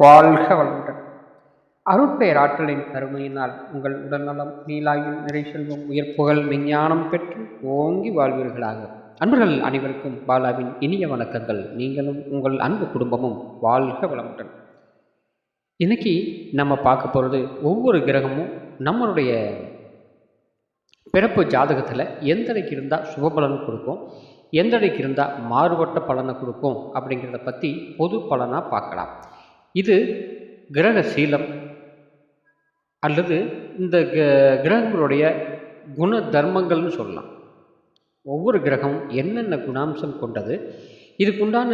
வாழ்க வளமுடன். அருட்பெயர் ஆற்றலின் கருணையினால் உங்கள் உடல்நலம், நீலாயுள், நிறை செல்வம், உயர்ப்புகள், விஞ்ஞானம் பெற்று ஓங்கி வாழ்வீர்களாக. அன்பர்கள் அனைவருக்கும் பாலாவின் இனிய வணக்கங்கள். நீங்களும் உங்கள் அன்பு குடும்பமும் வாழ்க வளமுடன். இன்னைக்கு நம்ம பார்க்க போகிறது, ஒவ்வொரு கிரகமும் நம்மளுடைய பிறப்பு ஜாதகத்தில் எந்தடைக்கு இருந்தால் சுபபலன் கொடுக்கும், எந்தடைக்கு இருந்தால் மாறுபட்ட பலனை கொடுக்கும் அப்படிங்கிறத பற்றி பொது பலனாக பார்க்கலாம். இது கிரக சீலம் அல்லது இந்த கிரகங்களுடைய குண தர்மங்கள்னு சொல்லலாம். ஒவ்வொரு கிரகமும் என்னென்ன குணாம்சம் கொண்டது, இதுக்குண்டான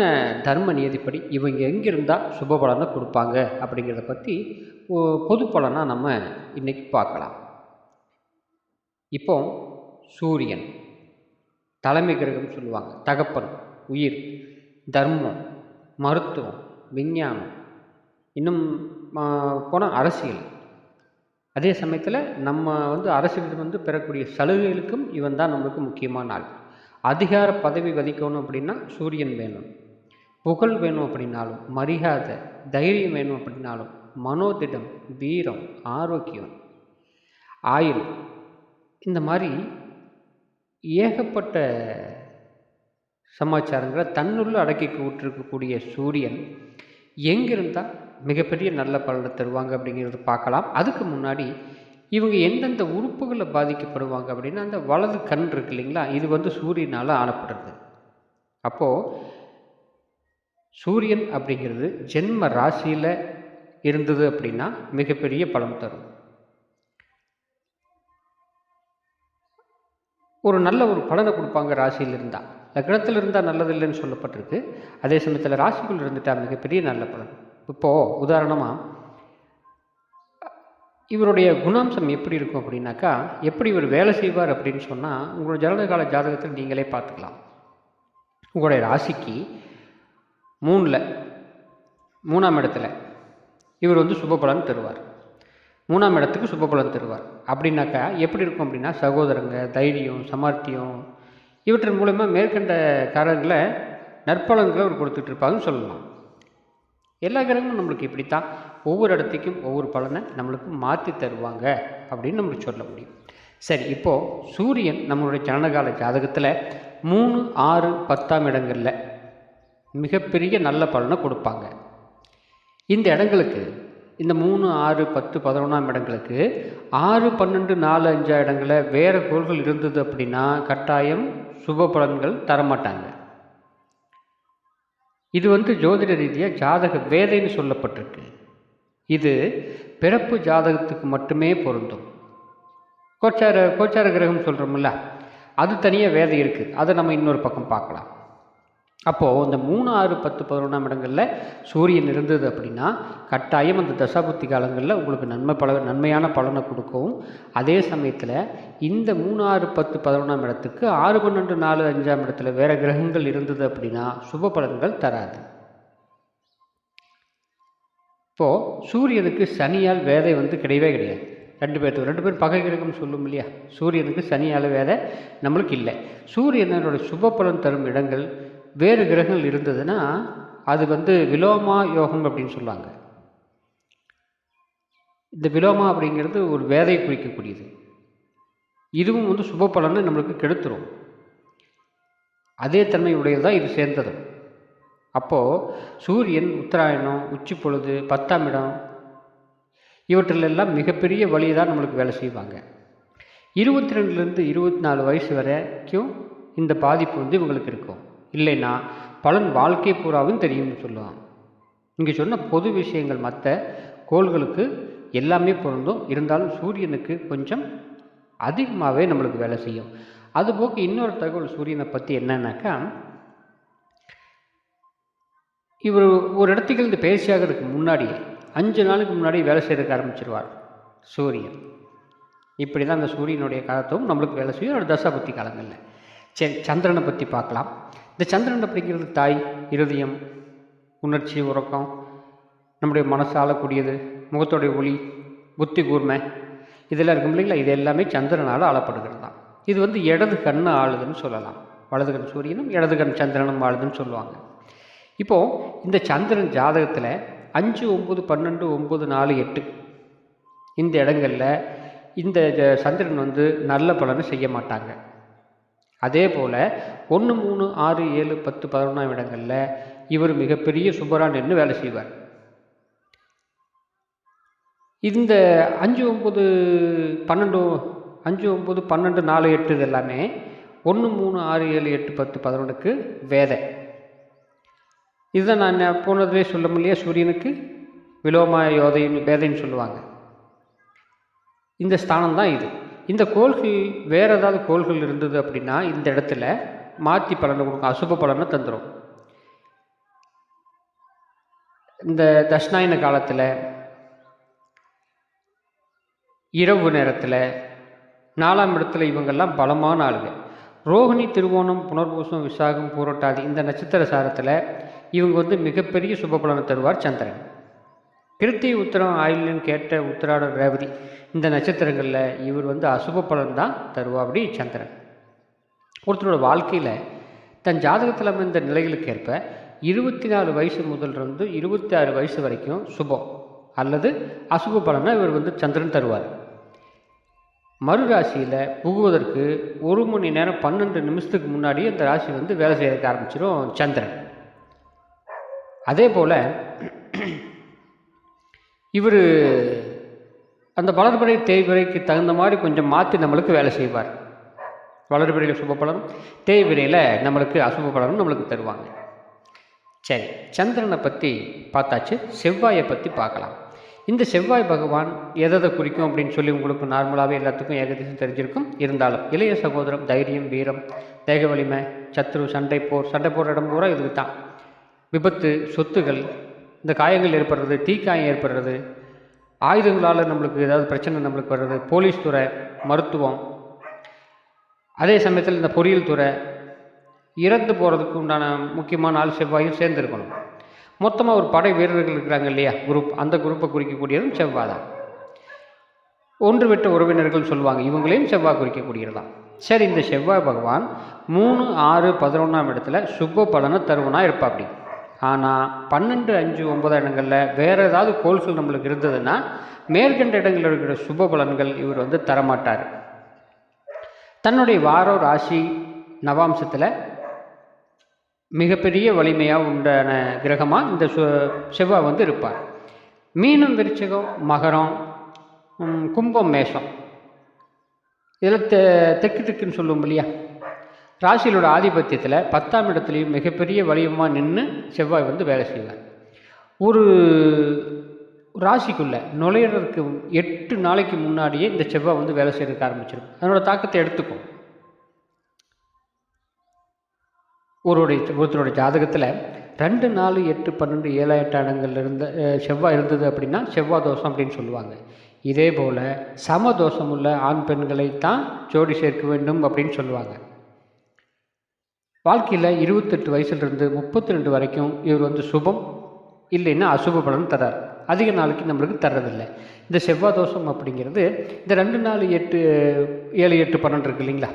தர்ம நியதிப்படி இவங்க எங்கிருந்தால் சுபபலனை கொடுப்பாங்க அப்படிங்கிறத பற்றி பொது பலனாக நம்ம இன்றைக்கி பார்க்கலாம். இப்போ சூரியன் தலைமை கிரகம் சொல்லுவாங்க. தகப்பன், உயிர், தர்மம், மருத்துவம், விஞ்ஞானம், இன்னும் போனால் அரசியல். அதே சமயத்தில் நம்ம அரசியல் பெறக்கூடிய சலுகைகளுக்கும் இவன் தான் நம்மளுக்கு முக்கியமான ஆள். அதிகார பதவி வதிக்கணும் அப்படின்னா சூரியன் வேணும். புகழ் வேணும் அப்படின்னாலும், மரியாதை, தைரியம் வேணும் அப்படின்னாலும், மனோதிடம், வீரம், ஆரோக்கியம், ஆயுள், இந்த மாதிரி ஏகப்பட்ட சமாச்சாரங்களை தன்னுள்ள அடக்கி விட்டுருக்கக்கூடிய சூரியன் எங்கிருந்தால் மிகப்பெரிய நல்ல பலனை தருவாங்க அப்படிங்கிறது பார்க்கலாம். அதுக்கு முன்னாடி இவங்க எந்தெந்த உறுப்புகளில் பாதிக்கப்படுவாங்க அப்படின்னா, அந்த வலது கண் இருக்கு இல்லைங்களா, இது சூரியனால் ஆனப்படுறது. அப்போது சூரியன் அப்படிங்கிறது ஜென்ம ராசியில் இருந்தது அப்படின்னா மிகப்பெரிய பலன் தரும். நல்ல ஒரு பலனை கொடுப்பாங்க ராசியில் இருந்தால். லக்னத்தில் இருந்தால் நல்லதில்லைன்னு சொல்லப்பட்டிருக்கு. அதே சமயத்தில் ராசிக்குள் இருந்துட்டால் மிகப்பெரிய நல்ல பலன். இப்போது உதாரணமாக இவருடைய குணாம்சம் எப்படி இருக்கும் அப்படின்னாக்கா, எப்படி இவர் வேலை செய்வார் அப்படின்னு சொன்னால், உங்களோட ஜனனகால ஜாதகத்தில் நீங்களே பார்த்துக்கலாம். உங்களுடைய ராசிக்கு 3ஆம் இடத்துல இவர் சுபபலன் தருவார். 3ஆம் இடத்துக்கு சுபபலன் தருவார். அப்படின்னாக்கா எப்படி இருக்கும் அப்படின்னா, சகோதரங்க, தைரியம், சமார்த்தியம், இவற்றின் மூலமா மேற்கண்ட காரங்களை நற்பலன்களை அவர் கொடுத்துட்ருப்பாங்கன்னு சொல்லலாம். எல்லா கிரகமும் நம்மளுக்கு இப்படித்தான் ஒவ்வொரு இடத்துக்கும் ஒவ்வொரு பலனை நம்மளுக்கு மாற்றி தருவாங்க அப்படின்னு நம்மளுக்கு சொல்ல முடியும். சரி, இப்போது சூரியன் நம்மளுடைய ஜனனகால ஜாதகத்தில் 3, 6, 10ஆம் இடங்களில் மிகப்பெரிய நல்ல பலனை கொடுப்பாங்க. இந்த இடங்களுக்கு, இந்த 3, 6, 10, 11ஆம் இடங்களுக்கு 6, 12, 4, 5 இடங்களில் வேறு கோள்கள் இருந்தது அப்படின்னா கட்டாயம் சுப பலன்கள் தரமாட்டாங்க. இது ஜோதிட ரீதியாக ஜாதக வேதைன்னு சொல்லப்பட்டிருக்கு. இது பிறப்பு ஜாதகத்துக்கு மட்டுமே பொருந்தும். கோச்சார கிரகம் சொல்கிறோம்ல, அது தனியாக வேதை இருக்குது. அதை நம்ம இன்னொரு பக்கம் பார்க்கலாம். அப்போது இந்த 3, 6, 10, 11ஆம் இடங்களில் சூரியன் இருந்தது அப்படின்னா கட்டாயம் அந்த தசாபுத்தி காலங்களில் உங்களுக்கு நன்மையான பலனை கொடுக்கவும், அதே சமயத்தில் இந்த 3, 6, 10, 11ஆம் இடத்துக்கு 6, 12, 4, 5ஆம் இடத்துல வேறு கிரகங்கள் இருந்தது அப்படின்னா சுப பலன்கள் தராது. இப்போது சூரியனுக்கு சனியால் வேதை கிடையவே கிடையாது. ரெண்டு பேர் பகை கிரகம் சொல்லும் இல்லையா, சூரியனுக்கு சனியால் வேதை நம்மளுக்கு இல்லை. சூரியனோட சுப பலன் தரும் இடங்கள் வேறு கிரகங்கள் இருந்ததுன்னா அது விலோமா யோகம் அப்படின்னு சொல்லுவாங்க. இந்த விலோமா அப்படிங்கிறது ஒரு வேதையை குறிக்கக்கூடியது. இதுவும் சுப பலனை நம்மளுக்கு கெடுத்துரும். அதே தன்மையுடையது தான் இது சேர்ந்ததும். அப்போது சூரியன் உத்தராயணம், உச்சி பொழுது, 10ஆம் இடம், இவற்றிலெல்லாம் மிகப்பெரிய வழி தான் நம்மளுக்கு வேலை செய்வாங்க. 22லேருந்து 24 வயசு வரைக்கும் இந்த பாதிப்பு இவங்களுக்கு இருக்கும். இல்லைன்னா பலன் வாழ்க்கை பூராவும் தெரியும்னு சொல்லுவாங்க. இங்கே சொன்ன பொது விஷயங்கள் மற்ற கோள்களுக்கு எல்லாமே பொருந்தும். இருந்தாலும் சூரியனுக்கு கொஞ்சம் அதிகமாகவே நம்மளுக்கு வேலை செய்யும். அதுபோக இன்னொரு தகவல் சூரியனை பற்றி என்னன்னாக்கா, இவர் ஒரு இடத்துக்கு இருந்து பேசியாகிறதுக்கு முன்னாடியே 5 நாளுக்கு முன்னாடி வேலை செய்யறதுக்கு ஆரம்பிச்சிருவார் சூரியன். இப்படி தான் அந்த சூரியனுடைய காலத்தும் நம்மளுக்கு வேலை செய்யும் ஒரு தசாபுத்தி காலங்களில். சரி, சந்திரனை பற்றி பார்க்கலாம். இந்த சந்திரன் அப்படிங்கிறது தாய், இருதயம், உணர்ச்சி, உறக்கம், நம்முடைய மனசு ஆளக்கூடியது, முகத்தோடைய ஒளி, புத்தி கூர்மை, இதெல்லாம் இருக்கும் இல்லைங்களா, இது எல்லாமே சந்திரனால் ஆளப்படுகிறது தான். இது இடது கண்ணு ஆளுதுன்னு சொல்லலாம். வலது கண் சூரியனும் இடது கண் சந்திரனும் ஆளுதுன்னு சொல்லுவாங்க. இப்போது இந்த சந்திரன் ஜாதகத்தில் 5, 9, 12, 9, 4, 8 இந்த இடங்களில் இந்த சந்திரன் வந்து நல்ல பலனை செய்ய மாட்டாங்க. அதே போல் 1, 3, 6, 7, 10, 11 இடங்களில் இவர் மிகப்பெரிய சுபரான் என்று வேலை செய்வார். இந்த 5, 9, 12, 5, 9, 12, 4, 8 இது எல்லாமே 1, 3, 6, 7, 8, 10, 11க்கு வேதை. இதுதான் நான் போனதுலேயே சொல்ல முடியலையே, சூரியனுக்கு விலோமா யோதைன்னு வேதைன்னு சொல்லுவாங்க. இந்த ஸ்தானம் தான் இது. இந்த கோள்கள் வேறு ஏதாவது கோள்கள் இருந்தது அப்படின்னா இந்த இடத்துல மாற்றி பலனை கொடுக்கும், அசுப பலனை தந்துடும். இந்த தட்சிணாயன காலத்தில் இரவு நேரத்தில் 4ஆம் இடத்துல இவங்கெல்லாம் பலமான ஆளுங்க. ரோகிணி, திருவோணம், புனர்பூசம், விசாகம், பூரட்டாதி இந்த நட்சத்திர சாரத்தில் இவங்க வந்து மிகப்பெரிய சுப பலனை தருவார் சந்திரன். கிருத்திகை, உத்திரம், ஆயில்யம், கேட்ட, உத்திராடம், ரேவதி இந்த நட்சத்திரங்களில் இவர் வந்து அசுப பலன் தான் தருவா. அப்படி சந்திரன் ஒருத்தரோட வாழ்க்கையில் தன் ஜாதகத்தில் அமைந்த நிலைகளுக்கு ஏற்ப 24 வயசு முதலிருந்து 26 வயசு வரைக்கும் சுபம் அல்லது அசுப பலனை இவர் வந்து சந்திரன் தருவார். மறு ராசியில் புகுவதற்கு 1 மணி நேரம் 12 நிமிஷத்துக்கு முன்னாடி அந்த ராசி வந்து வேலை செய்யறதுக்கு ஆரம்பிச்சிடும் சந்திரன். அதே போல் இவர் அந்த வளர்பிறை தேய்பிறைக்கு தகுந்த மாதிரி கொஞ்சம் மாற்றி நம்மளுக்கு வேலை செய்வார். வளர்பிறையில் சுப பலனும் தேய்பிறையில் நம்மளுக்கு அசுப பலனும் நம்மளுக்கு தருவாங்க. சரி, சந்திரனை பற்றி பார்த்தாச்சு. செவ்வாயை பற்றி பார்க்கலாம். இந்த செவ்வாய் பகவான் எதை குறிக்கும் அப்படின்னு சொல்லி உங்களுக்கு நார்மலாகவே எல்லாத்துக்கும் ஏகதேசம் தெரிஞ்சிருக்கும். இருந்தாலும் இளைய சகோதரம், தைரியம், வீரம், தேக வலிமை, சத்ரு, சண்டை போடுற இடம் பூரா இதுக்கு தான். விபத்து, சொத்துகள், இந்த காயங்கள் ஏற்படுறது, தீக்காயம் ஏற்படுறது, ஆயுதங்களால் நம்மளுக்கு ஏதாவது பிரச்சனை நம்மளுக்கு வர்றது, போலீஸ் துறை, மருத்துவம், அதே சமயத்தில் இந்த பொறியியல் துறை, இறந்து போகிறதுக்கு உண்டான முக்கியமான ஆள் செவ்வாயும் சேர்ந்துருக்கணும். மொத்தமாக ஒரு படை வீரர்கள் இருக்கிறாங்க இல்லையா, குரூப், அந்த குரூப்பை குறிக்கக்கூடியதும் செவ்வாய் தான். ஒன்று விட்ட உறவினர்கள் சொல்லுவாங்க, இவங்களையும் செவ்வாய் குறிக்கக்கூடியது தான். சரி, இந்த செவ்வாய் பகவான் 3, 6, 11ஆம் இடத்துல சுப பலனை தருவனாக இருப்பா. அப்படி ஆனால் 12, 5, 9 இடங்களில் வேறு ஏதாவது கோள்கள் நம்மளுக்கு இருந்ததுன்னா மேற்கண்ட இடங்களில் இருக்கிற சுப பலன்கள் இவர் வந்து தரமாட்டார். தன்னுடைய வார ராசி நவாம்சத்தில் மிகப்பெரிய வலிமையாக உண்டான கிரகமாக இந்த செவ்வாய் வந்து இருப்பார். மீனம், விருச்சிகம், மகரம், கும்பம், மேஷம் இதில் தெற்கு திக்குன்னு சொல்லுவோம் இல்லையா, ராசிகளோட ஆதிபத்தியத்தில் 10ஆம் இடத்துலையும் மிகப்பெரிய வலியமாக நின்று செவ்வாய் வந்து வேலை செய்வார். ஒரு ராசிக்குள்ளே நுழையிறதுக்கு 8 நாளைக்கு முன்னாடியே இந்த செவ்வாய் வந்து வேலை செய்யறதுக்கு ஆரம்பிச்சிடும். அதனோட தாக்கத்தை எடுத்துக்கும். ஒருத்தருடைய ஜாதகத்தில் 2, 4, 8, 12, 7, 8 இடங்கள்ல இருந்த செவ்வாய் இருந்தது அப்படின்னா செவ்வாய் தோஷம் அப்படின்னு சொல்லுவாங்க. இதே போல் சமதோஷம் உள்ள ஆண் பெண்களைத்தான் ஜோடி சேர்க்க வேண்டும் அப்படின்னு சொல்லுவாங்க. வாழ்க்கையில் 28 வயசுலேருந்து 32 வரைக்கும் இவர் வந்து சுபம் இல்லைன்னா அசுப பலன் தரார். அதிக நாளைக்கு நம்மளுக்கு தர்றதில்லை. இந்த செவ்வாய் தோஷம் அப்படிங்கிறது இந்த 2, 4, 8, 7, 8, 12 இருக்கு இல்லைங்களா,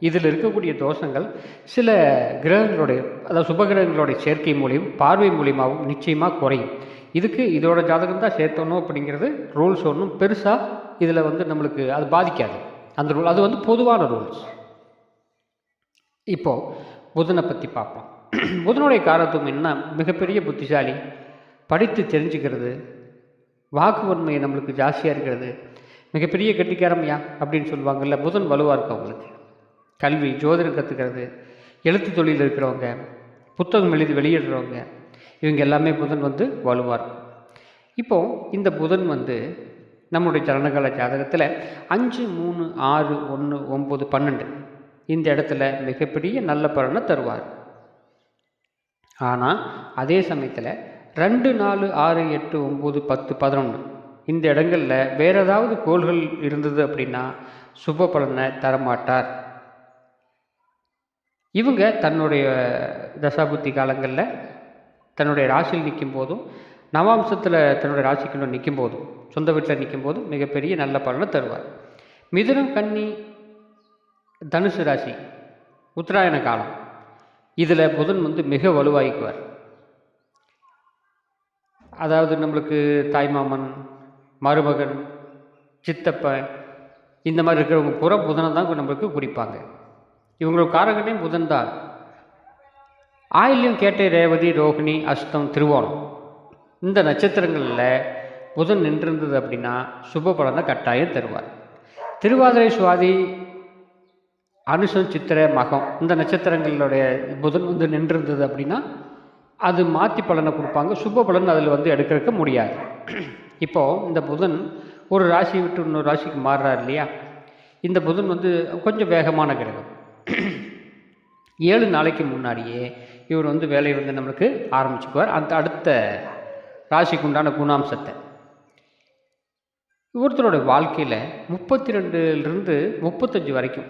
இதில் இருக்கக்கூடிய தோஷங்கள் சில கிரகங்களுடைய, அதாவது சுபகிரகங்களுடைய சேர்க்கை மூலியம், பார்வை மூலியமாகவும் நிச்சயமாக குறையும். இதுக்கு இதோட ஜாதகம் தான் சேர்த்தணும் அப்படிங்கிறது ரூல்ஸ் ஒன்றும் பெருசாக இதில் வந்து நம்மளுக்கு அது பாதிக்காது. அந்த ரூல் அது வந்து பொதுவான ரூல்ஸ். இப்போது புதனை பற்றி பார்ப்போம். புதனுடைய காரத்துவம் என்ன, மிகப்பெரிய புத்திசாலி, படித்து தெரிஞ்சுக்கிறது, வாக்குவன்மையை நம்மளுக்கு ஜாஸ்தியாக இருக்கிறது, மிகப்பெரிய கெட்டிக்காரமையா அப்படின்னு சொல்லுவாங்கள்ல, புதன் வலுவாக இருக்கும் அவங்களுக்கு. கல்வி, ஜோதிடம் கற்றுக்கிறது, எழுத்து தொழில் இருக்கிறவங்க, புத்தகம் எழுதி வெளியிடுறவங்க, இவங்க எல்லாமே புதன் வந்து வலுவாக இருக்கும். இப்போது இந்த புதன் வந்து நம்முடைய ஜனனகால ஜாதகத்தில் 5, 3, 6, 1, 9, 12 இந்த இடத்துல மிகப்பெரிய நல்ல பலனை தருவார். ஆனால் அதே சமயத்தில் 2, 4, 6, 8, 9, 10, 11 இந்த இடங்களில் வேறு ஏதாவது கோள்கள் இருந்தது அப்படின்னா சுப பலனை தரமாட்டார். இவங்க தன்னுடைய தசாபுத்தி காலங்களில் தன்னுடைய ராசியில் நிற்கும் போதும், நவாம்சத்தில் தன்னுடைய ராசிக்குள்ள நிற்கும் போதும், சொந்த வீட்டில் நிற்கும் போதும் மிகப்பெரிய நல்ல பலனை தருவார். மிதுனம், கன்னி, தனுசு ராசி உத்தராயண காலம் இதில் புதன் வந்து மிக வலுவாகிக்குவார். அதாவது நம்மளுக்கு தாய்மாமன், மருமகன், சித்தப்பன் இந்த மாதிரி இருக்கிறவங்க பூரா புதனை தான் நம்மளுக்கு குறிப்பாங்க. இவங்களோட காரகனே புதன் தான். ஆயில்யம், கேட்டை, ரேவதி, ரோகிணி, அஸ்தம், திருவோணம் இந்த நட்சத்திரங்களில் புதன் நின்றிருந்தது அப்படின்னா சுப பலனை கட்டாயம் தருவார். திருவாதிரை, சுவாதி, அனுஷம், சித்திரை, மகம் இந்த நட்சத்திரங்களுடைய புதன் நின்றிருந்தது அப்படின்னா அது மாற்றி பலனை கொடுப்பாங்க. சுப பலன் அதில் எடுக்க முடியாது. இப்போது இந்த புதன் ஒரு ராசியை விட்டு இன்னொரு ராசிக்கு மாறுறார் இல்லையா? இந்த புதன் கொஞ்சம் வேகமான கிரகம். 7 நாளைக்கு முன்னாடியே இவர் வேலையை நம்மளுக்கு ஆரம்பிச்சுக்குவார். அந்த அடுத்த ராசிக்கு உண்டான குணாம்சத்தை ஒருத்தரோட வாழ்க்கையில் 32லிருந்து 35 வரைக்கும்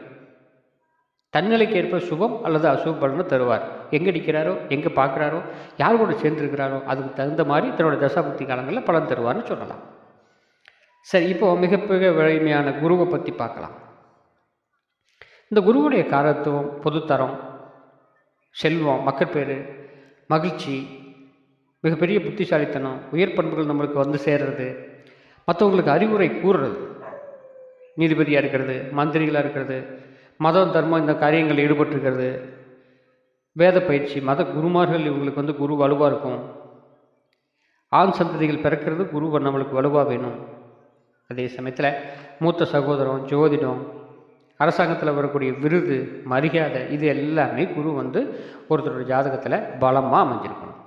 தன்னிலைக்கு ஏற்ப சுபம் அல்லது அசுப பலனை தருவார். எங்கே அடிக்கிறாரோ, எங்கே பார்க்குறாரோ, யார் கூட சேர்ந்துருக்கிறாரோ அதுக்கு தகுந்த மாதிரி தன்னோட தசாபுக்தி காலங்களில் பலன் தருவார்னு சொல்லலாம். சரி, இப்போது மிகப்பெரிய வலிமையான குருவை பற்றி பார்க்கலாம். இந்த குருவுடைய காரத்துவம், பொதுத்தரம், செல்வம், மக்கட்பேறு, மகிழ்ச்சி, மிகப்பெரிய புத்திசாலித்தனம், உயர் பண்புகள் நம்மளுக்கு சேர்றது, மற்றவங்களுக்கு அறிவுரை கூறுறது, நீதிபதியாக இருக்கிறது, மந்திரிகளாக இருக்கிறது, மதம், தர்மம் இந்த காரியங்களில் ஈடுபட்டிருக்கிறது, வேத பயிற்சி, மத குருமார்கள் இவங்களுக்கு குரு வலுவாக இருக்கும். ஆண் சந்ததிகள் பிறக்கிறது குரு நம்மளுக்கு வலுவாக வேணும். அதே சமயத்தில் மூத்த சகோதரம், ஜோதிடம், அரசாங்கத்தில் வரக்கூடிய விருது, மரியாதை இது எல்லாமே குரு ஒருத்தரோட ஜாதகத்தில் பலமாக அமைஞ்சிருக்கணும்.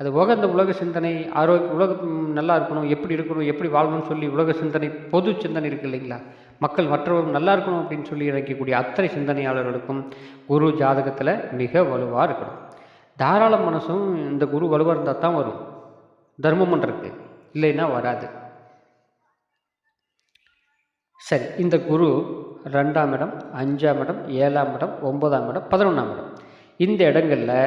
அது போக இந்த உலக சிந்தனை, உலகம் நல்லா இருக்கணும், எப்படி வாழணும்னு சொல்லி உலக சிந்தனை, பொது சிந்தனை இருக்குது இல்லைங்களா? மக்கள் மற்றவர்கள் நல்லா இருக்கணும் அப்படின்னு சொல்லி இறக்கக்கூடிய அத்தனை சிந்தனையாளர்களுக்கும் குரு ஜாதகத்தில் மிக வலுவாக இருக்கணும். தாராள மனசும் இந்த குரு வலுவாக இருந்தால் தான் வரும். தர்மம் இருக்குது, இல்லைன்னா வராது. சரி, இந்த குரு 2ஆம் இடம், 5ஆம் இடம், 7ஆம் இடம், 9ஆம் இடம், 11ஆம் இடம் இந்த இடங்களில்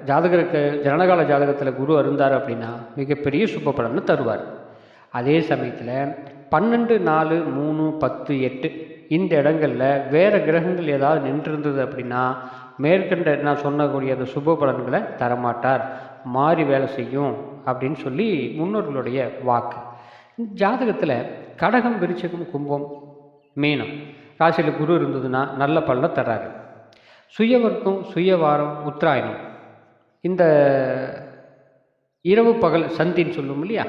ஜாதகருக்கு ஜனனகால ஜாதகத்தில் குரு இருந்தார் அப்படின்னா மிகப்பெரிய சுப பலனை தருவார். அதே சமயத்தில் 12, 4, 3, 10, 8 இந்த இடங்களில் வேறு கிரகங்கள் ஏதாவது நின்றிருந்தது அப்படின்னா மேற்கண்ட நான் சொன்னக்கூடிய அந்த சுப பலன்களை தரமாட்டார், மாறி வேலை செய்யும் அப்படின்னு சொல்லி முன்னோர்களுடைய வாக்கு. ஜாதகத்தில் கடகம், விருச்சிகம், கும்பம், மீனம் ராசியில் குரு இருந்ததுன்னா நல்ல பலனை தர்றாரு. சுயவர்க்கம், சுயவாரம், உத்தராயணம் இந்த இரவு பகல் சந்தின்னு சொல்லுவோம் இல்லையா?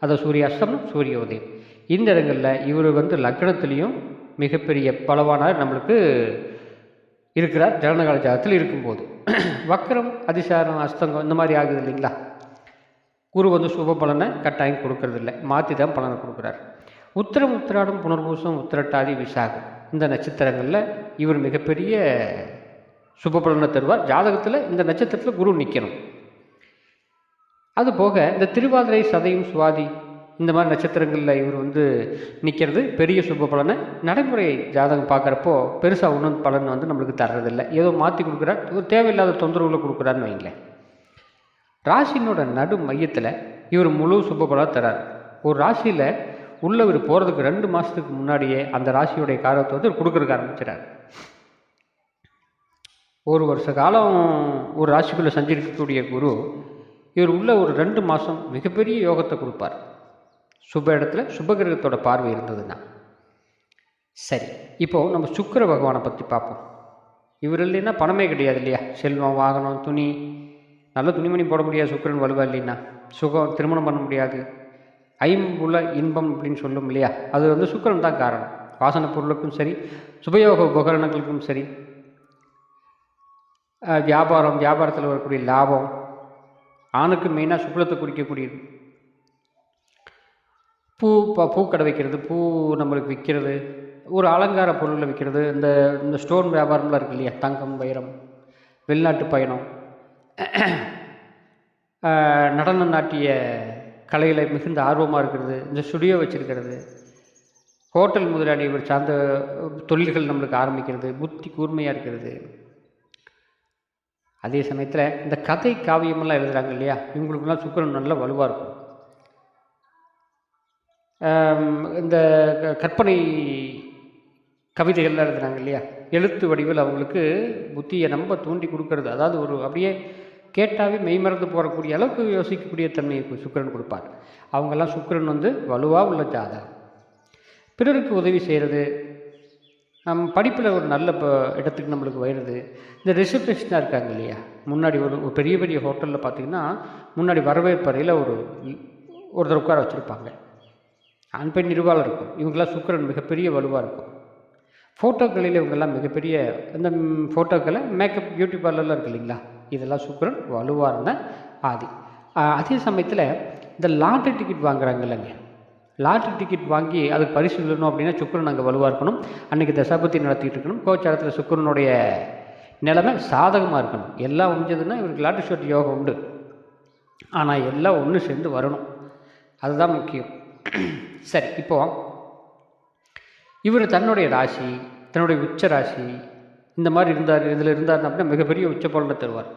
அதை சூரிய அஸ்தமனம், சூரிய உதயம் இந்த இடங்களில் இவர் லக்னத்திலையும் மிகப்பெரிய பலவானார் நம்மளுக்கு இருக்கிறார். ஜனனகால ஜாதகத்தில் இருக்கும்போது வக்கரம், அதிசாரம், அஸ்தங்கம் இந்த மாதிரி ஆகுது இல்லைங்களா? குரு சுப பலனை கட்டாயம் கொடுக்கறதில்லை, மாற்றி தான் பலனை கொடுக்குறார். உத்திரம், உத்திராடம், புனர்பூசம், உத்திரட்டாதி, விசாகம் இந்த நட்சத்திரங்களில் இவர் மிகப்பெரிய சுப பலனை தருவார். ஜாதகத்தில் இந்த நட்சத்திரத்தில் குரு நிற்கணும். அதுபோக இந்த திருவாதிரை, சதயம், சுவாதி இந்த மாதிரி நட்சத்திரங்களில் இவர் நிற்கிறது பெரிய சுப பலனை. நடைமுறை ஜாதகம் பார்க்குறப்போ பெருசாக ஒன்றும் பலன் நம்மளுக்கு தர்றதில்லை, ஏதோ மாற்றி கொடுக்குறார், ஒரு தேவையில்லாத தொந்தரவுகளை கொடுக்குறாருன்னு வைங்களேன். ராசினோட நடு மையத்தில் இவர் முழு சுப பலனை தரார். ஒரு ராசியில் உள்ளவர் போகிறதுக்கு 2 மாதத்துக்கு முன்னாடியே அந்த ராசியுடைய காரத்தை கொடுக்குறதுக்கு ஆரம்பிச்சிடார். ஒரு வருஷ காலம் ஒரு ராசிக்குள்ளே சஞ்சரிக்கக்கூடிய குரு இவர் உள்ள ஒரு 2 மாதம் மிகப்பெரிய யோகத்தை கொடுப்பார். சுப இடத்துல சுபகிரகத்தோட பார்வை இருந்ததுன்னா. சரி, இப்போது நம்ம சுக்கிர பகவானை பற்றி பார்ப்போம். இவர் இல்லைன்னா பணமே கிடையாது இல்லையா? செல்வம், வாகனம், துணி, நல்ல துணிமணி போட முடியாது சுக்கிரன் வலுவா இல்லைன்னா. சுகம், திருமணம் பண்ண முடியாது. ஐம்புல இன்பம் அப்படின்னு சொல்லும் இல்லையா? அது சுக்கிரன் தான் காரணம். வாசனை பொருளுக்கும் சரி, சுபயோக உபகரணங்களுக்கும் சரி, வியாபாரத்தில் வரக்கூடிய லாபம், ஆணுக்கு மெயினாக சுக்லத்தை குறிக்கக்கூடியது. பூக்கடை வைக்கிறது, பூ நம்மளுக்கு விற்கிறது, ஒரு அலங்கார பொருளை விற்கிறது, இந்த ஸ்டோன் வியாபாரம்லாம் இருக்கு இல்லையா? தங்கம், வைரம், வெளிநாட்டு பயணம், நடன நாட்டிய கலையில் மிகுந்த ஆர்வமாக இருக்கிறது, இந்த ஸ்டுடியோ வச்சுருக்கிறது, ஹோட்டல் முதலாளியவர் சார்ந்த தொழில்கள் நம்மளுக்கு ஆரம்பிக்கிறது, புத்தி கூர்மையாக இருக்கிறது. அதே சமயத்தில் இந்த கதை காவியமெல்லாம் எழுதுகிறாங்க இல்லையா? இவங்களுக்குலாம் சுக்கிரன் நல்லா வலுவாக இருக்கும். இந்த கற்பனை கவிதைகள்லாம் எழுதுகிறாங்க இல்லையா? எழுத்து வடிவில் அவங்களுக்கு புத்தியை ரொம்ப தூண்டி கொடுக்கறது. அதாவது அப்படியே கேட்டாவே மெய்மறந்து போகக்கூடிய அளவுக்கு யோசிக்கக்கூடிய தன்மையை சுக்கிரன் கொடுப்பார். அவங்கெல்லாம் சுக்கிரன் வந்து வலுவாக உள்ள ஜாதகம். பிறருக்கு உதவி செய்கிறது, படிப்பில் ஒரு நல்ல இடத்துக்கு நம்மளுக்கு வருது. இந்த ரிசப்ஷனிஸ்டாக இருக்காங்க இல்லையா, முன்னாடி ஒரு பெரிய பெரிய ஹோட்டலில் பார்த்திங்கன்னா முன்னாடி வரவேற்பறையில் ஒருத்தர் உட்கார வச்சுருப்பாங்க. ஆண் பெண் இருவாள் இருக்கும். இவங்கெல்லாம் சுக்கிரன் மிகப்பெரிய வலுவாக இருக்கும். ஃபோட்டோக்களில் இவங்கெல்லாம் மிகப்பெரிய இந்த ஃபோட்டோக்களை மேக்கப் பியூட்டி பார்லர்லாம் இருக்குது இல்லைங்களா, இதெல்லாம் சுக்கிரன் வலுவாக இருந்த ஆதி. அதே சமயத்தில் இந்த லாட்ரி டிக்கெட் வாங்குறாங்க இல்லைங்க, லாட்ரி டிக்கெட் வாங்கி அதுக்கு பரிசு விடணும் அப்படின்னா சுக்கிரன் அங்கே வலுவாக இருக்கணும். அன்றைக்கி தசாபதி நடத்திட்டு இருக்கணும். கோச்சாரத்தில் சுக்கிரனுடைய நிலைமை சாதகமாக இருக்கணும். எல்லாம் முடிஞ்சதுன்னா இவருக்கு லாட்ரி ஷோட் யோகம் உண்டு. ஆனால் எல்லாம் ஒன்று சேர்ந்து வரணும், அதுதான் முக்கியம். சரி, இப்போது இவர் தன்னுடைய ராசி, தன்னுடைய உச்ச ராசி இந்த மாதிரி இதில் இருந்தார் அப்படின்னா மிகப்பெரிய உச்ச பலனை தருவார்.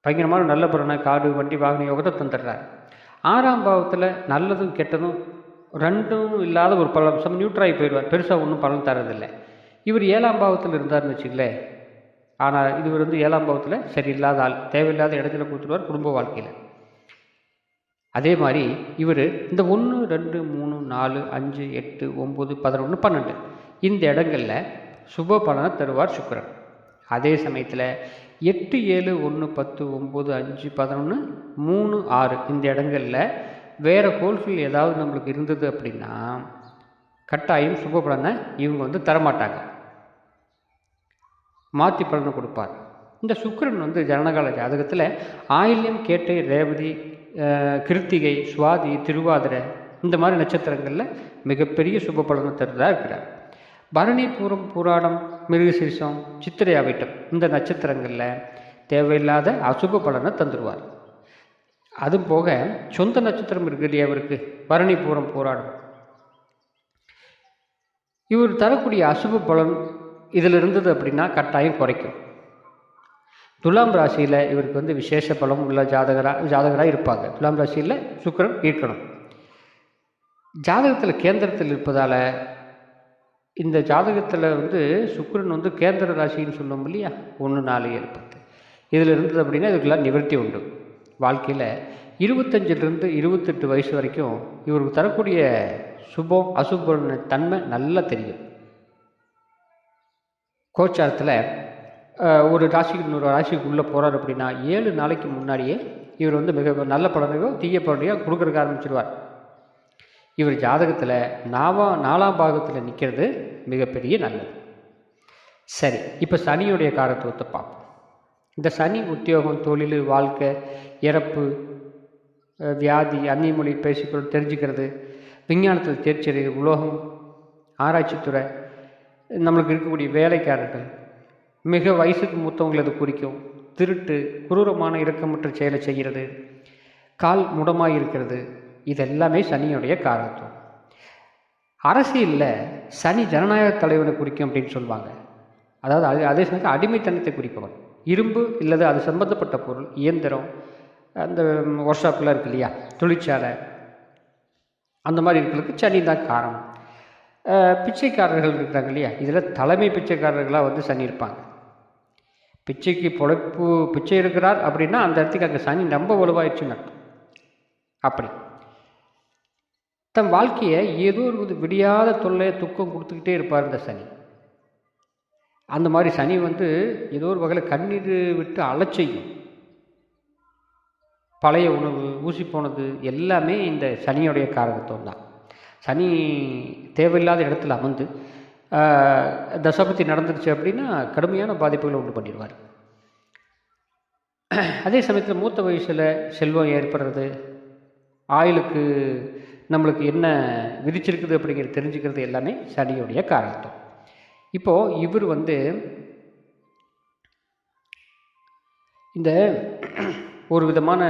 பயங்கரமான நல்ல பலனை, காடு வண்டி வாகன யோகத்தை தந்துடுறார். 6ஆம் பாவத்தில் நல்லதும் கெட்டதும் ரெண்டும் இல்லாத ஒரு பலன் நியூட்ராகி போயிடுவார். பெருசாக ஒன்றும் பலன் தரதில்லை. இவர் 7ஆம் பாவத்தில் இருந்தார்னு வச்சுங்களேன். ஆனால் இவர் வந்து 7ஆம் பாவத்தில் சரியில்லாத ஆள், தேவையில்லாத இடத்துல கொடுத்துருவார் குடும்ப வாழ்க்கையில். அதே மாதிரி இவர் இந்த 1, 2, 3, 4, 5, 8, 9, 11, 12 இந்த இடங்களில் சுப பலனை தருவார் சுக்கிரன். அதே சமயத்தில் 8, 7, 1, 10, 9, 5, 11, 3, 6 இந்த இடங்களில் வேறு கோள்கள் ஏதாவது நம்மளுக்கு இருந்தது அப்படின்னா கட்டாயம் சுப பலனை இவங்க வந்து தரமாட்டாங்க, மாற்றி பலனை கொடுப்பார். இந்த சுக்கிரன் வந்து ஜனனகால ஜாதகத்தில் ஆயில்யம், கேட்டை, ரேவதி, கிருத்திகை, சுவாதி, திருவாதிரை இந்த மாதிரி நட்சத்திரங்களில் மிகப்பெரிய சுப பலனை தருவதாக இருக்கிறார். பரணி, பூரம், பூராடம், மிருகசீரிஷம், சித்திரை, அவிட்டம் இந்த நட்சத்திரங்களில் தேவையில்லாத அசுப பலனை தந்துடுவார். அதுவும் போக சொந்த நட்சத்திரம் இருக்கு இல்லையா அவருக்கு, பரணி, பூரம், பூராடம், இவர் தரக்கூடிய அசுப பலன் இதில் இருந்தது அப்படின்னா கட்டாயம் குறைக்கும். துலாம் ராசியில் இவருக்கு வந்து விசேஷ பலம் உள்ள ஜாதகராக இருப்பாங்க. துலாம் ராசியில் சுக்கிரன் இருக்கணும். ஜாதகத்தில் கேந்திரத்தில் இருப்பதால் இந்த ஜாதகத்தில் வந்து சுக்கிரன் வந்து கேந்திர ராசின்னு சொல்லுவோம் இல்லையா, 1, 4, 7, 10 இதில் இருந்தது அப்படின்னா இதுக்கெல்லாம் நிவர்த்தி உண்டு. வாழ்க்கையில் 25லிருந்து 28 வயசு வரைக்கும் இவருக்கு தரக்கூடிய சுபம் அசுப தன்மை நல்லா தெரியும். கோச்சாரத்தில் ஒரு ராசிக்கு இன்னொரு ராசிக்கு உள்ளே போகிறார் அப்படின்னா 7 நாளைக்கு முன்னாடியே இவர் வந்து மிக நல்ல பலனையோ தீய பலனையோ கொடுக்குறக்க ஆரம்பிச்சிடுவார். இவர் ஜாதகத்தில் 4ஆம் பாகத்தில் நிற்கிறது மிகப்பெரிய நல்லது. சரி, இப்போ சனியுடைய காரத்துவத்தை பார்ப்போம். இந்த சனி உத்தியோகம், தொழில், வாழ்க்கை, இறப்பு, வியாதி, அந்நிய மொழி பேசிக்கொள் தெரிஞ்சுக்கிறது, விஞ்ஞானத்தில் தேர்ச்சி, உலோகம், ஆராய்ச்சித்துறை, நம்மளுக்கு இருக்கக்கூடிய வேலைக்காரர்கள், மிக வயசுக்கு மூத்தவங்களை அது குறிக்கும். திருட்டு, குரூரமான இரக்கமற்ற செயலை செய்கிறது, கால் முடமாக இருக்கிறது, இதெல்லாமே சனியுடைய காரணத்துவம். அரசியலில் சனி ஜனநாயக தலைவனை குறிக்கும் அப்படின்னு சொல்லுவாங்க. அதாவது அதே சமயத்தில் அடிமைத்தனத்தை குறிப்பவன். இரும்பு இல்லது அது சம்பந்தப்பட்ட பொருள், இயந்திரம், அந்த ஒர்க் ஷாப்லாம் இருக்கு இல்லையா, தொழிற்சாலை, அந்த மாதிரி இருக்கிறதுக்கு சனி தான் காரணம். பிச்சைக்காரர்கள் இருக்கிறாங்க இல்லையா, இதில் தலைமை பிச்சைக்காரர்களாக வந்து சனி இருப்பாங்க. பிச்சைக்கு பொழைப்பு பிச்சை இருக்கிறார் அப்படின்னா அந்த இடத்துக்கு அங்கே சனி ரொம்ப வலுவாயிடுச்சுன்னு அர்த்தம். அப்படி தன் வாழ்க்கையை ஏதோ ஒரு விடியாத தொல்லை துக்கம் கொடுத்துக்கிட்டே இருப்பார் இந்த சனி. அந்த மாதிரி சனி வந்து ஏதோ ஒரு வகையில் கண்ணீர் விட்டு அலச்செய்யும். பழைய உணவு, ஊசி போனது எல்லாமே இந்த சனியுடைய காரகத்துவம் தான். சனி தேவையில்லாத இடத்துல அமர்ந்து தசாபதி நடந்துருச்சு அப்படின்னா கடுமையான பாதிப்புகளை உண்டு பண்ணிடுவார். அதே சமயத்தில் மூத்த வயசில் செல்வம் ஏற்படுறது, ஆயுளுக்கு நம்மளுக்கு என்ன விதிச்சிருக்குது அப்படிங்கிறது தெரிஞ்சுக்கிறது எல்லாமே சனியுடைய காரணத்துவம். இப்போது இவர் வந்து இந்த ஒரு விதமான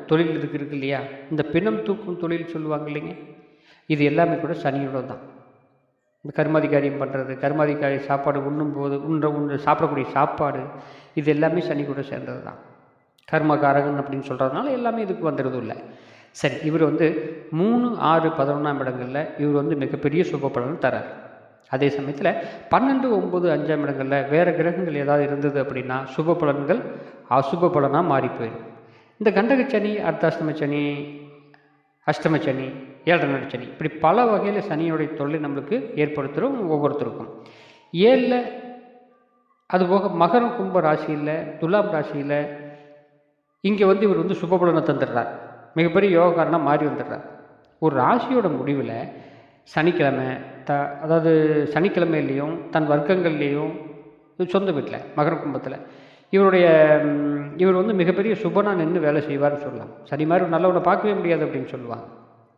தொழில் இருக்கு இல்லையா, இந்த பிணம் தூக்கும் தொழில் சொல்லுவாங்க இல்லைங்க, இது எல்லாமே கூட சனியோட தான். இந்த கர்மாதிகாரியம் பண்ணுறது, கர்மாதிகாரி சாப்பாடு உண்ணும்போது சாப்பிடக்கூடிய சாப்பாடு, இது எல்லாமே சனி கூட சேர்ந்தது தான். கர்மகாரகன் அப்படின்னு சொல்கிறதுனால எல்லாமே இதுக்கு வந்துடுறது இல்லை. சரி, இவர் வந்து 3, 6, 11ஆம் இடங்களில் இவர் வந்து மிகப்பெரிய சுப பலன் தரார். அதே சமயத்தில் 12, 9, 5ஆம் இடங்களில் வேறு கிரகங்கள் ஏதாவது இருந்தது அப்படின்னா சுப பலன்கள் அசுப பலனாக மாறி போயிடும். இந்த கண்டகச்சனி, அர்த்தாஷ்டம சனி, அஷ்டம சனி, ஏழரை சனி, இப்படி பல வகையில் சனியோடைய தொல்லை நம்மளுக்கு ஏற்படுத்துகிறோம் ஒவ்வொருத்தருக்கும். 7ல் அதுபோக மகரம் கும்ப ராசியில், துலாம் ராசியில் இங்கே இவர் சுபபலனை தந்துடுறார், மிகப்பெரிய யோகக்காரனாக மாறி வந்துடுறார். ஒரு ராசியோட முடிவில் சனிக்கிழமை அதாவது சனிக்கிழமையிலையும் தன் வர்க்கங்கள்லேயும் சொந்த வீட்டில் மகர கும்பத்தில் இவர் மிகப்பெரிய சுபனாக நின்று வேலை செய்வார்னு சொல்லலாம். சனி மாதிரி நல்லவனை பார்க்கவே முடியாது அப்படின்னு சொல்லுவாங்க.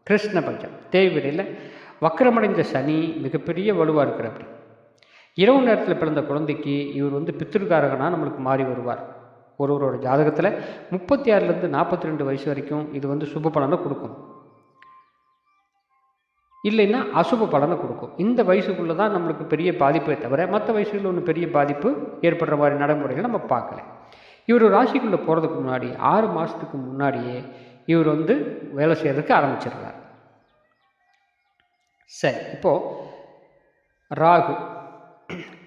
கிருஷ்ண பஞ்சம் தேய்விடையில் வக்கரமடைந்த சனி மிகப்பெரிய வலுவாக இருக்கிற அப்படி இரவு நேரத்தில் பிறந்த குழந்தைக்கு இவர் பித்திருக்காரகனாக நம்மளுக்கு மாறி வருவார். ஒருவரோட ஜாதகத்தில் 36லேருந்து 42 வயசு வரைக்கும் இது சுப பலனை கொடுக்கும், இல்லைன்னா அசுப பலனை கொடுக்கும். இந்த வயசுக்குள்ளே தான் நம்மளுக்கு பெரிய பாதிப்பை தவிர மற்ற வயசுகளில் ஒன்றும் பெரிய பாதிப்பு ஏற்படுற மாதிரி நடைமுறைகளை நம்ம பார்க்கல. இவர் ராசிக்குள்ளே போகிறதுக்கு முன்னாடி 6 மாதத்துக்கு முன்னாடியே இவர் வேலை செய்கிறதுக்கு ஆரம்பிச்சிடுறார். சரி, இப்போது ராகு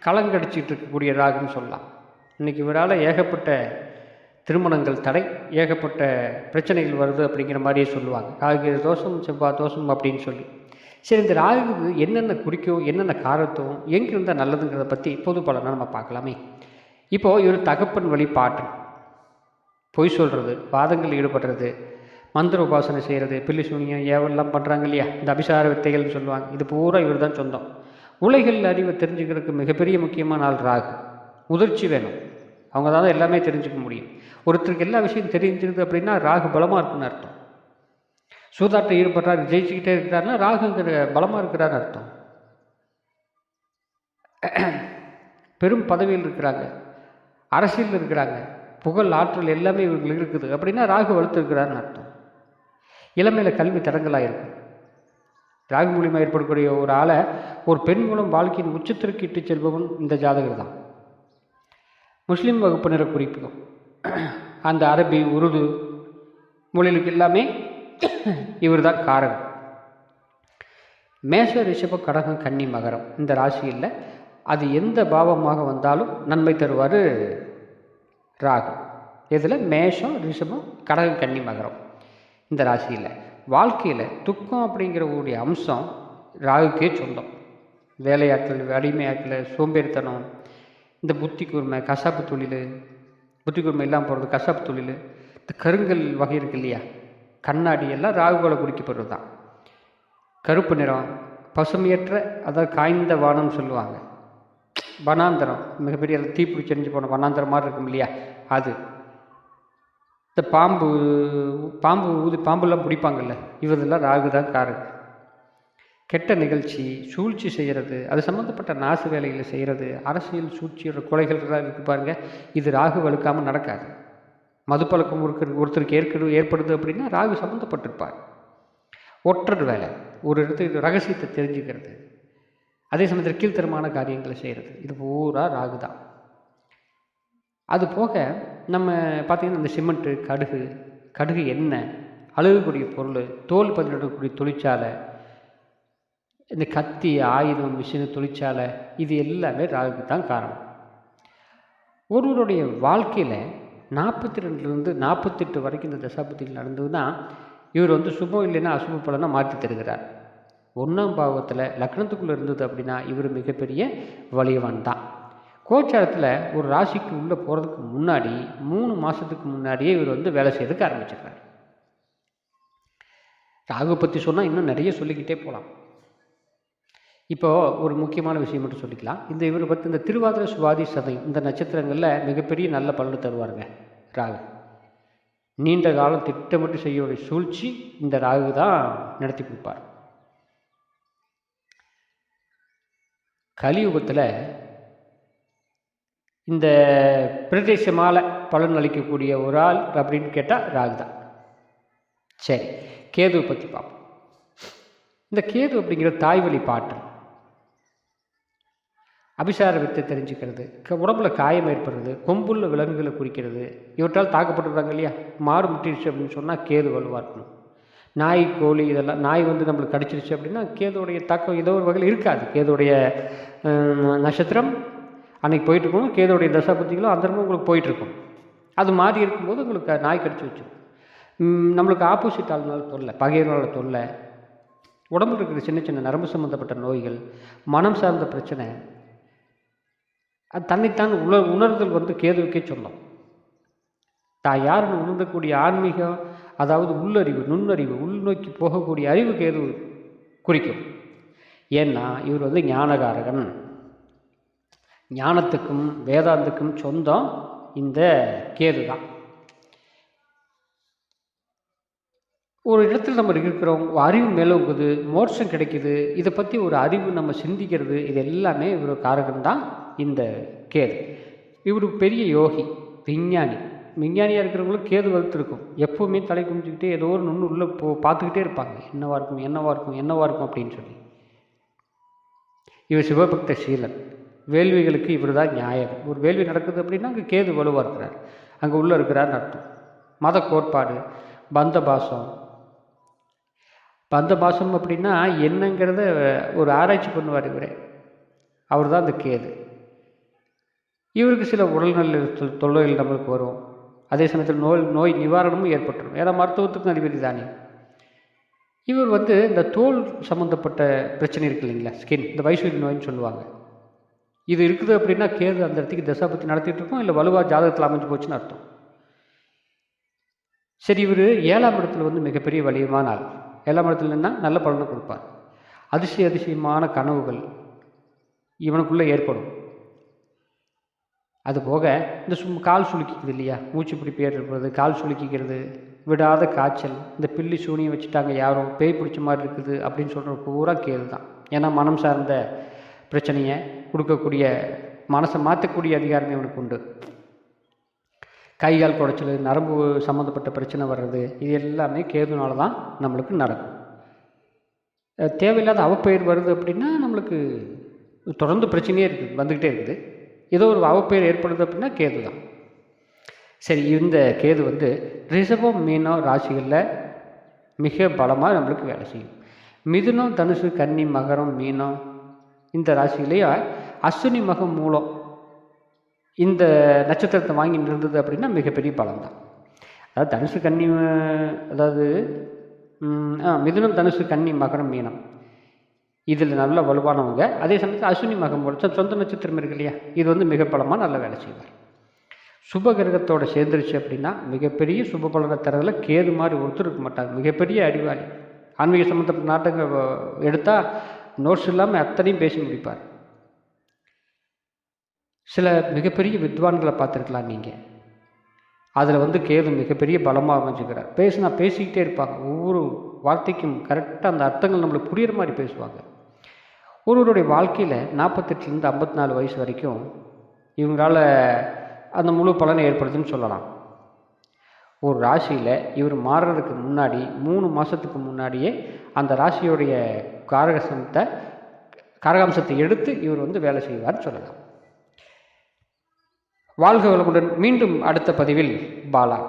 களங்கடிச்சிட்டு இருக்கக்கூடிய ராகுன்னு சொல்லலாம். இன்றைக்கி இவரால் ஏகப்பட்ட திருமணங்கள் தடை, ஏகப்பட்ட பிரச்சனைகள் வருது அப்படிங்கிற மாதிரியே சொல்லுவாங்க. ராகு தோஷம், செவ்வாய் தோஷம் அப்படின்னு சொல்லி. சரி, இந்த ராகு என்னென்ன குறிக்கும், என்னென்ன காரத்துவம், எங்கே இருந்தால் நல்லதுங்கிறத பற்றி பொது பலனாக நம்ம பார்க்கலாமே. இப்போது இவர் தகப்பன் வழி பாட்டு, பொய் சொல்கிறது, வாதங்கள் ஈடுபடுறது, மந்திர உபாசனை செய்கிறது, பில்லி சூனியம் ஏவெல்லாம் பண்ணுறாங்க இல்லையா, இந்த அபிசார வித்தைகள்னு சொல்லுவாங்க. இது பூரா இவர் தான் சொந்தம். உலகில் அறிவை தெரிஞ்சுக்கிறதுக்கு மிகப்பெரிய முக்கியமான ஆள் ராகு. முதிர்ச்சி வேணும், அவங்க தான் எல்லாமே தெரிஞ்சுக்க முடியும். ஒருத்தருக்கு எல்லா விஷயம் தெரிஞ்சிருது அப்படின்னா ராகு பலமாக இருக்குன்னு அர்த்தம். சூதாட்டை ஈடுபடுறாரு, ஜெயிச்சுக்கிட்டே இருக்கிறாருன்னா ராகுங்கிற பலமாக இருக்கிறான்னு அர்த்தம். பெரும் பதவியில் இருக்கிறாங்க, அரசியல் இருக்கிறாங்க, புகழ் ஆற்றல் எல்லாமே இவங்களுக்கு இருக்குது அப்படின்னா ராகு வளர்த்துருக்கிறாருன்னு அர்த்தம். இளமையில் கல்வி தடங்களாக இருக்கும். ராகு மூலியமாக ஏற்படக்கூடிய ஒரு ஆளை ஒரு பெண் மூலம் வாழ்க்கையின் உச்சத்திற்கு இட்டு செல்பவன் இந்த ஜாதகர் தான். முஸ்லீம் வகுப்பினரை குறிப்பிடும் அந்த அரபி, உருது மொழிகளுக்கு எல்லாமே இவர் தான் காரகம். மேஷ, ரிஷப, கடகம், கன்னி, மகரம் இந்த ராசியில் அது எந்த பாவமாக வந்தாலும் நன்மை தருவார் ராகு. இதில் மேஷம், ரிஷபம், கடகம், கன்னி, மகரம் இந்த ராசியில் வாழ்க்கையில் துக்கம் அப்படிங்கிற ஒரு அம்சம் ராகுக்கே சொந்தம். வேலையாட்கள், அடிமையாட்கள், சோம்பேறித்தனம், இந்த புத்தி கூர்மை, கசாப்பு தொழில், புத்தி கூர்மை இல்லாமல் போகிறது, கசாப்பு தொழில், இந்த கருங்கல் வகை இருக்கு இல்லையா, கண்ணாடி எல்லாம் ராகுகளை குறிக்கப்படுறது தான். கருப்பு நிறம், பசுமையற்ற, அதாவது காய்ந்த வானம்னு சொல்லுவாங்க. வனாந்தரம், மிகப்பெரிய தீப்பிடிச்சு எரிஞ்சு போன வனாந்தரம் மாதிரி இருக்கும் இல்லையா, அது. இந்த பாம்புலாம் பிடிப்பாங்கல்ல, இவரெல்லாம் ராகு தான் காரகம். கெட்ட நிகழ்ச்சி, சூழ்ச்சி செய்கிறது, அது சம்மந்தப்பட்ட நாசு வேலைகளை செய்கிறது, அரசியல் சூழ்ச்சியோட கொலைகள்லாம் இருக்குது பாருங்க, இது ராகு வலுக்காமல் நடக்காது. மதுப்பழக்கம் ஒருத்தருக்கு ஏற்படுது அப்படின்னா ராகு சம்மந்தப்பட்டிருப்பார். ஒற்றர் வேலை, ஒரு இடத்துக்கு ரகசியத்தை தெரிஞ்சுக்கிறது, அதே சமயத்தில் கீழ்த்தரமான காரியங்களை செய்கிறது, இது பூரா ராகு தான். அது போக நம்ம பார்த்திங்கன்னா இந்த சிமெண்ட்டு, கடுகு எண்ணெய், அழுகக்கூடிய பொருள், தோல் பதினெடக்கூடிய தொழிற்சாலை, இந்த கத்தி, ஆயுதம், மிஷினு தொழிற்சாலை, இது எல்லாமே ராகுக்கு தான் காரணம். ஒருவருடைய வாழ்க்கையில் 42லேருந்து 48 வரைக்கும் இந்த தசாபுத்திகள் நடந்ததுன்னா இவர் சுபம் இல்லைன்னா அசுப பலனை மாற்றி தருகிறார். 1ஆம் பாவத்தில் லக்னத்துக்குள்ளே இருந்தது அப்படின்னா இவர் மிகப்பெரிய வலியவன் தான். கோச்சாரத்தில் ஒரு ராசிக்கு உள்ளே போகிறதுக்கு முன்னாடி 3 மாதத்துக்கு முன்னாடியே இவர் வேலை செய்யறதுக்கு ஆரம்பிச்சிடுறார். ராகு பற்றி சொன்னால் இன்னும் நிறைய சொல்லிக்கிட்டே போகலாம். இப்போது ஒரு முக்கியமான விஷயம் மட்டும் சொல்லிக்கலாம். இவரை பற்றி இந்த திருவாதிரை, சுவாதி, சதயம் இந்த நட்சத்திரங்களில் மிகப்பெரிய நல்ல பலனை தருவாருங்க ராகு. நீண்ட காலம் திட்டமிட்டு செய்யக்கூடிய சூழ்ச்சி இந்த ராகு தான் நடத்தி கொடுப்பார். கலியுகத்தில் இந்த பிரதேசமால பலன் அளிக்கக்கூடிய ஒரு ஆள் அப்படின்னு கேட்டால் ராகு தான். சரி, கேதுவை பற்றி பார்ப்போம். இந்த கேது அப்படிங்கிற தாய்வழி பாட்டு, அபிசார வித்தை தெரிஞ்சுக்கிறது, உடம்புல காயம் ஏற்படுறது, கொம்புள்ள விலங்குகளை குறிக்கிறது, இவற்றால் தாக்கப்பட்டுருக்காங்க இல்லையா, மாடு முட்டிடுச்சு அப்படின்னு சொன்னால் கேது வலுவாக இருக்கணும். நாய், கோழி இதெல்லாம், நாய் நம்மளுக்கு கடிச்சிருச்சு அப்படின்னா கேதுடைய தாக்கம் ஏதோ ஒரு வகையில் இருக்காது. கேதுடைய நட்சத்திரம் அன்றைக்கி போயிட்டுருக்கணும், கேதுடைய தசாபுத்திகளும் அந்தரமும் உங்களுக்கு போயிட்டுருக்கும். அது மாறி இருக்கும்போது உங்களுக்கு நாய் கடிச்சு வச்சிடும். நம்மளுக்கு ஆப்போசிட் ஆளுனால தொல்லை, பகைவர்களால் தொல்லை, உடம்புல இருக்கிற சின்ன சின்ன நரம்பு சம்மந்தப்பட்ட நோய்கள், மனம் சார்ந்த பிரச்சனை, அது தன்னைத்தான் உணர்தல் வந்து கேதுவுக்கே சொல்லும். தான் யாருன்னு உணர்ந்தக்கூடிய ஆன்மீகம், அதாவது உள்ளறிவு, நுண்ணறிவு, உள்நோக்கி போகக்கூடிய அறிவு கேது குறிக்கும். ஏன்னா இவர் வந்து ஞானகாரகன். ஞானத்துக்கும் வேதாந்துக்கும் சொந்தம் இந்த கேது தான். ஒரு இடத்துல நம்ம இருக்கிறோம், அறிவு மேலோங்குது, மோட்சம் கிடைக்குது, இதை பற்றி ஒரு அறிவு நம்ம சிந்திக்கிறது, இது எல்லாமே இவர் காரகன் தான் இந்த கேது. இவர் பெரிய யோகி, விஞ்ஞானி. விஞ்ஞானியாக இருக்கிறவங்களுக்கு கேது வலுத்திருக்கும். எப்போவுமே தலை குமிஞ்சிக்கிட்டே ஏதோ ஒரு நுண்ணு உள்ளே பார்த்துக்கிட்டே இருப்பாங்க, என்னவா இருக்கும் என்னவா இருக்கும் என்னவா இருக்கும் அப்படின்னு சொல்லி. இவர் சிவபக்த சீலன். வேள்விகளுக்கு இவர் தான் நியாயம். ஒரு வேள்வி நடக்குது அப்படின்னா அங்கே கேது வலுவாக இருக்கிறார், அங்கே உள்ளே இருக்கிறார்னு அர்த்தம். மத கோட்பாடு, பந்தபாசம். பந்தபாசம் அப்படின்னா என்னங்கிறத ஒரு ஆராய்ச்சி பண்ணுவார் இவரே. அவர் தான் அந்த கேது. இவருக்கு சில உடல்நல தொல்லைகள் நம்மளுக்கு வரும். அதே சமயத்தில் நோய் நிவாரணமும் ஏற்பட்டுரும். ஏன்னா மருத்துவத்துக்கும் அதிபதி தானே. இவர் வந்து இந்த தோல் சம்மந்தப்பட்ட பிரச்சனை இருக்குது இல்லைங்களா, ஸ்கின், இந்த வைசூரி நோயின்னு சொல்லுவாங்க. இது இருக்குது அப்படின்னா கேது அந்த இடத்துக்கு தசாபத்தி நடத்திட்டு இருக்கோம், இல்லை வலுவாக ஜாதகத்தில் அமைஞ்சு போச்சுன்னு அர்த்தம். சரி, இவர் 7ஆம் இடத்துல வந்து மிகப்பெரிய வலியமான ஆள். 7ஆம் இடத்துல நின்னா நல்ல பலனை கொடுப்பார். அதிசயமான கனவுகள் இவனுக்குள்ளே ஏற்படும். அதுபோக இந்த கால் சுளுக்கிக்குது இல்லையா, மூச்சு பிடிப்பு ஏற்படுறது, கால் சுளுக்கிக்கிறது, விடாத காய்ச்சல், இந்த பில்லி சூனியை வச்சுட்டாங்க யாரோ, பேய் பிடிச்ச மாதிரி இருக்குது அப்படின்னு சொல்கிற பூரா கேது தான். ஏன்னா மனம் சார்ந்த பிரச்சனையை கொடுக்கக்கூடிய, மனசை மாற்றக்கூடிய அதிகாரமே இவனுக்கு உண்டு. கைகால் குடைச்சல், நரம்பு சம்மந்தப்பட்ட பிரச்சனை வர்றது, இது எல்லாமே கேதுனால தான் நம்மளுக்கு நடக்கும். தேவையில்லாத அவப்பெயர் வருது அப்படின்னா நம்மளுக்கு தொடர்ந்து பிரச்சனையே இருக்குது, வந்துக்கிட்டே இருக்குது. ஏதோ ஒரு அவப்பெயர் ஏற்படுது அப்படின்னா கேது தான். சரி, இந்த கேது வந்து ரிஷபம் மீனம் ராசிகளில் மிக பலமாக நம்மளுக்கு வேலை செய்யும். மிதுனம், தனுசு, கன்னி, மகரம், மீனம் இந்த ராசியிலேயே அஸ்வினி, மகம், மூலம் இந்த நட்சத்திரத்தை வாங்கி இருந்தது அப்படின்னா மிகப்பெரிய பலம் தான். அதாவது தனுசு கன்னி, அதாவது மிதுனம், தனுசு, கன்னி, மகரம், மீனம் இதில் நல்ல வலுவானவங்க. அதே சமயத்தில் அஸ்வினி, மகம், சொந்த நட்சத்திரம் இருக்கு இல்லையா, இது வந்து மிக பலமாக நல்ல வேலை செய்வார். சுப கிரகத்தோடு சேர்ந்துருச்சு அப்படின்னா மிகப்பெரிய சுப பலனை தரதில் கேது மாதிரி ஒருத்தர் இருக்க மாட்டாங்க. மிகப்பெரிய அறிவாளி. ஆன்மீக சம்மந்தப்பட்ட நாட்டங்கள் எடுத்தால் நோட்ஸ் இல்லாமல் அத்தனையும் பேசி முடிப்பார். சில மிகப்பெரிய வித்வான்களை பார்த்துருக்கலாம் நீங்கள். அதில் வந்து கேது மிகப்பெரிய பலமாக அமைஞ்சுக்கிறார். பேசிக்கிட்டே இருப்பாங்க. ஒவ்வொரு வார்த்தைக்கும் கரெக்டாக அந்த அர்த்தங்கள் நம்மளுக்கு புரிகிற மாதிரி பேசுவாங்க. ஒருவருடைய வாழ்க்கையில் 48லேருந்து 54 வயசு வரைக்கும் இவங்களால் அந்த முழு பலனை ஏற்படுதுன்னு சொல்லலாம். ஒரு ராசியில் இவர் மாறுறதுக்கு முன்னாடி 3 மாதத்துக்கு முன்னாடியே அந்த ராசியோடைய காரகாம்சத்தை எடுத்து இவர் வந்து வேலை செய்வார்னு சொல்லலாம். வாழ்க வளமுடன். மீண்டும் அடுத்த பதிவில் பாலா.